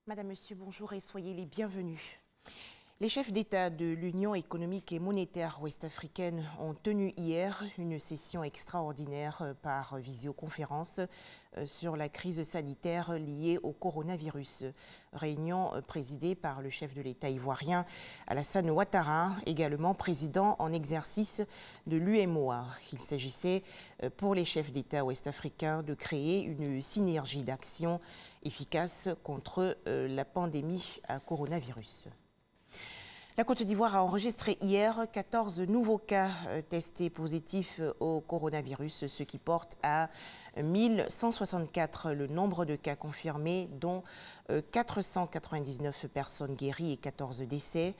Madame, Monsieur, bonjour et soyez les bienvenus. Les chefs d'État de l'Union économique et monétaire ouest-africaine ont tenu hier une session extraordinaire par visioconférence sur la crise sanitaire liée au coronavirus. Réunion présidée par le chef de l'État ivoirien Alassane Ouattara, également président en exercice de l'UMOA. Il s'agissait pour les chefs d'État ouest-africains de créer une synergie d'action efficace contre la pandémie à coronavirus. La Côte d'Ivoire a enregistré hier 14 nouveaux cas testés positifs au coronavirus, ce qui porte à 1164 le nombre de cas confirmés, dont 499 personnes guéries et 14 décès.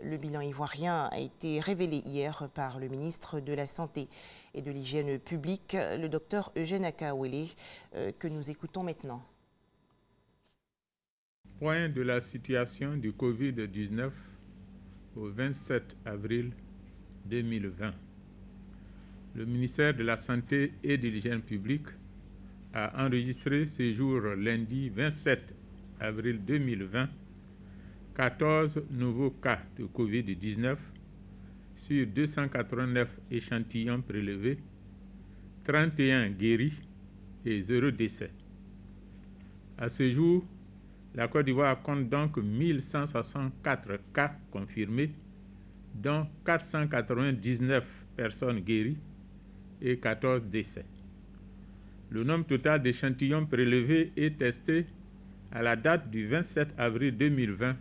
Le bilan ivoirien a été révélé hier par le ministre de la Santé et de l'Hygiène publique, le docteur Eugène Akaouélé, que nous écoutons maintenant. Point de la situation du Covid-19 au 27 avril 2020. Le ministère de la Santé et de l'Hygiène publique a enregistré ce jour lundi 27 avril 2020 14 nouveaux cas de Covid-19 sur 289 échantillons prélevés, 31 guéris et 0 décès. À ce jour, la Côte d'Ivoire compte donc 1164 cas confirmés, dont 499 personnes guéries et 14 décès. Le nombre total d'échantillons prélevés et testés à la date du 27 avril 2020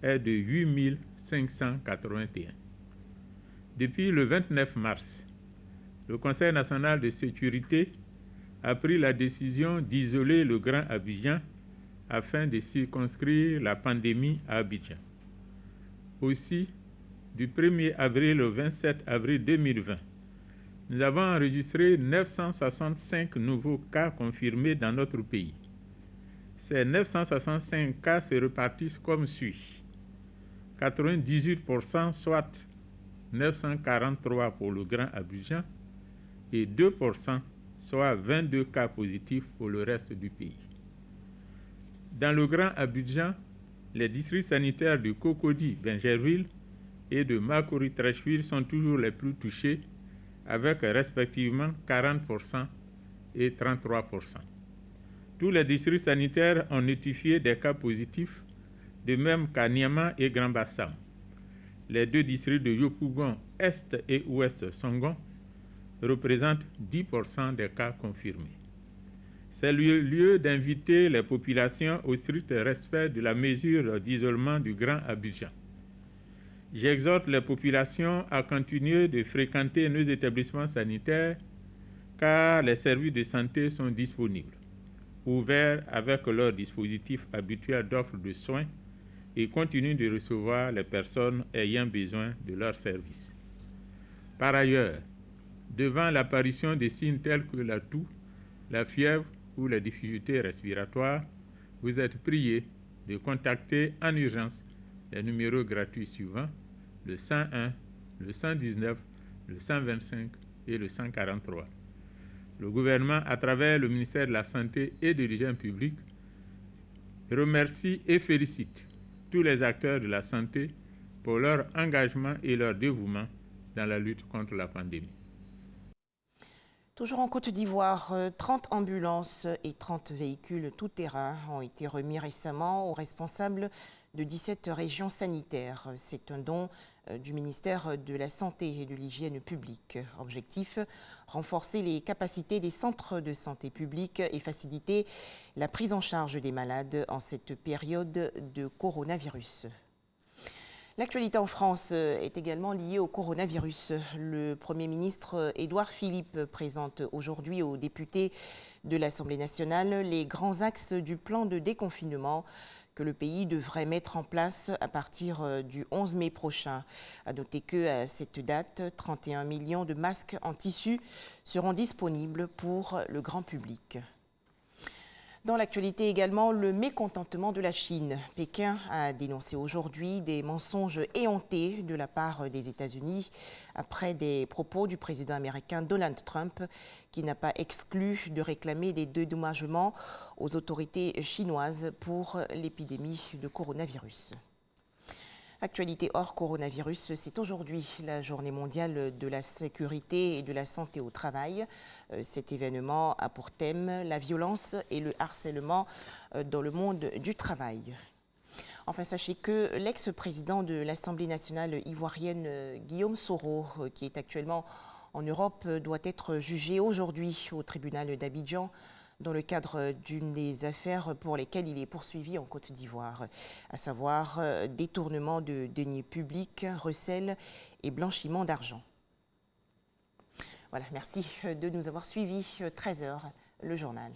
est de 8581. Depuis le 29 mars, le Conseil national de sécurité a pris la décision d'isoler le Grand Abidjan afin de circonscrire la pandémie à Abidjan. Aussi, du 1er avril au 27 avril 2020, nous avons enregistré 965 nouveaux cas confirmés dans notre pays. Ces 965 cas se répartissent comme suit. 98%, soit 943 pour le Grand Abidjan, et 2%, soit 22 cas positifs pour le reste du pays. Dans le Grand Abidjan, les districts sanitaires de Cocody, Bingerville et de Makori-Trècheville sont toujours les plus touchés, avec respectivement 40% et 33%. Tous les districts sanitaires ont notifié des cas positifs, de même qu'à Niama et Grand Bassam. Les deux districts de Yopougon, Est et Ouest Songon, représentent 10% des cas confirmés. C'est le lieu d'inviter les populations au strict respect de la mesure d'isolement du Grand Abidjan. J'exhorte les populations à continuer de fréquenter nos établissements sanitaires car les services de santé sont disponibles, ouverts avec leur dispositif habituel d'offre de soins et continuent de recevoir les personnes ayant besoin de leurs services. Par ailleurs, devant l'apparition de signes tels que la toux, la fièvre ou les difficultés respiratoires, vous êtes priés de contacter en urgence les numéros gratuits suivants, le 101, le 119, le 125 et le 143. Le gouvernement, à travers le ministère de la Santé et de l'Hygiène publique, remercie et félicite tous les acteurs de la santé pour leur engagement et leur dévouement dans la lutte contre la pandémie. Toujours en Côte d'Ivoire, 30 ambulances et 30 véhicules tout-terrain ont été remis récemment aux responsables de 17 régions sanitaires. C'est un don du ministère de la Santé et de l'Hygiène publique. Objectif, renforcer les capacités des centres de santé publique et faciliter la prise en charge des malades en cette période de coronavirus. L'actualité en France est également liée au coronavirus. Le Premier ministre Édouard Philippe présente aujourd'hui aux députés de l'Assemblée nationale les grands axes du plan de déconfinement que le pays devrait mettre en place à partir du 11 mai prochain. À noter qu'à cette date, 31 millions de masques en tissu seront disponibles pour le grand public. Dans l'actualité également, le mécontentement de la Chine. Pékin a dénoncé aujourd'hui des mensonges éhontés de la part des États-Unis après des propos du président américain Donald Trump qui n'a pas exclu de réclamer des dédommagements aux autorités chinoises pour l'épidémie de coronavirus. Actualité hors coronavirus, c'est aujourd'hui la journée mondiale de la sécurité et de la santé au travail. Cet événement a pour thème la violence et le harcèlement dans le monde du travail. Enfin, sachez que l'ex-président de l'Assemblée nationale ivoirienne, Guillaume Soro, qui est actuellement en Europe, doit être jugé aujourd'hui au tribunal d'Abidjan dans le cadre d'une des affaires pour lesquelles il est poursuivi en Côte d'Ivoire, à savoir détournement de deniers publics, recel et blanchiment d'argent. Voilà, merci de nous avoir suivis. 13h, le journal.